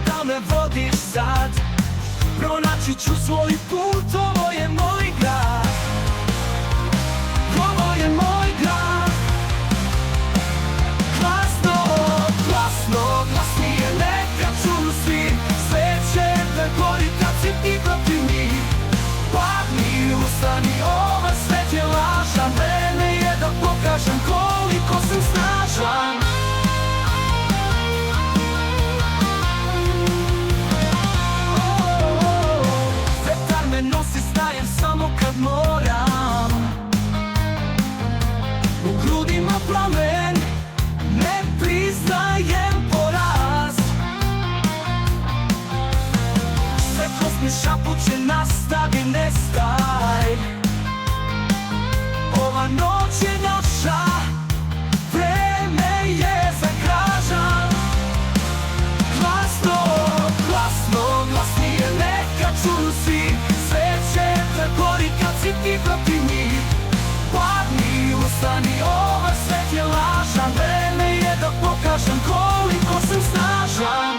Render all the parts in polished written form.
da me vodiš sad. Pronaći ću svoj put, ovo je moj grad. Ovo je moj grad. Glasno, glasno, glasnije neka čuju svi. Sve će da gori kad si ti protiv njih. Padni, ustani, ovaj svet je lažan. Vreme je da pokažem koliko sam snažan. Vetar me nosi, stajem samo kad moram. U grudima plamen, ne priznajem poraz. Svetlost mi šapuće, nastavi, ne staj. Ova noć je naša, vreme je za gražan. Glasno, glasno, glasnije neka čuju svi. Sve će da gori kad si ti protiv njih. Padni, ustani, ovaj svet je lažan. Vreme je da pokažem koliko sam snažan.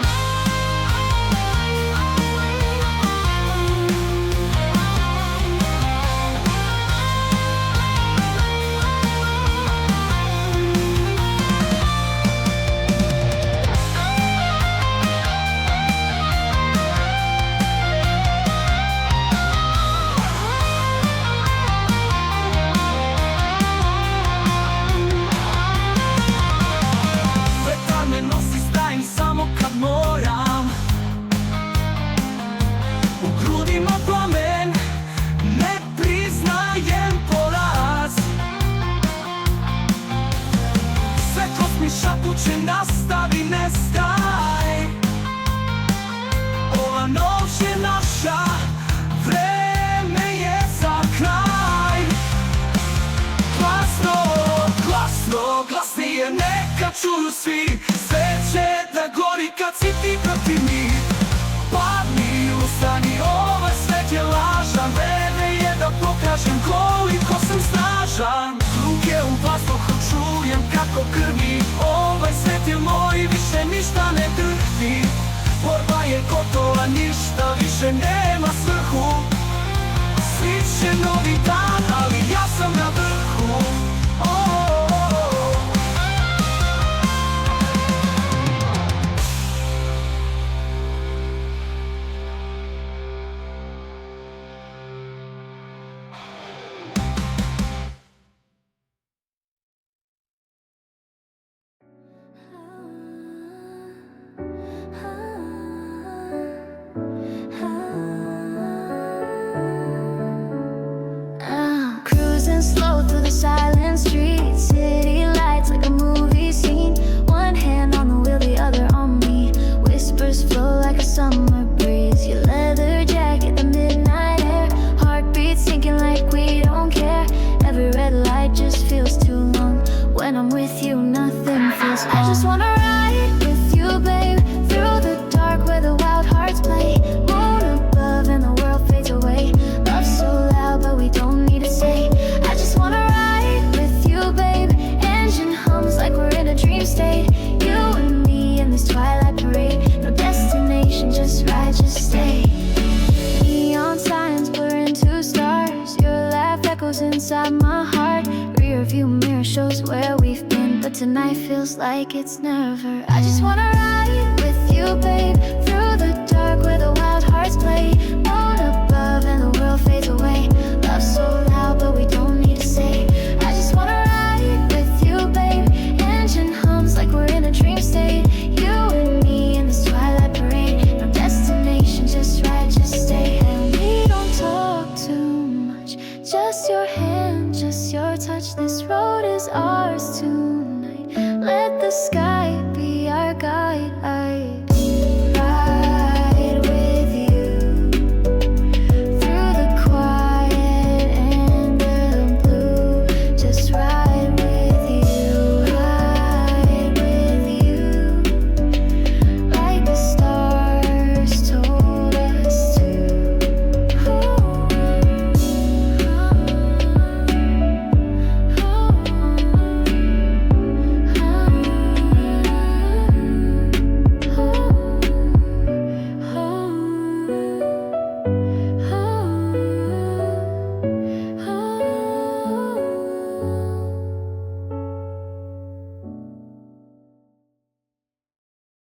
Šapuće, nastavi, ne staj. Ova noć je naša, vreme je za kraj. Glasno, glasno, glasnije neka čuju svi. Sve će da gori kad si ti protiv njih. Padni, ustani, ovaj svet je lažan. Vreme je da pokažem koliko sam snažan. Ruke u vazduhu, čujem kako krvi. Ovaj svet je moj, više ništa ne drhti. Borba je gotova, ništa više nema svrhu. Sviće novi dan, ali ja sam na vrhu. Slow through the silent streets, city lights like a movie scene. One hand on the wheel, the other on me. Whispers flow like a summer breeze. Your leather jacket, the midnight air. Heartbeat sinking like we don't care. Every red light just feels too long. When I'm with you, nothing feels wrong. I just wanna ride with you, babe, through the dark where the wild hearts play. Moon above and the world fades away. Love so loud, but we don't need to say. Like we're in a dream state, you and me in this twilight parade. No destination, just ride, just stay. Neon signs blur into stars. Your laugh echoes inside my heart. Rear view mirror shows where we've been, but tonight feels like it's never. I just wanna ride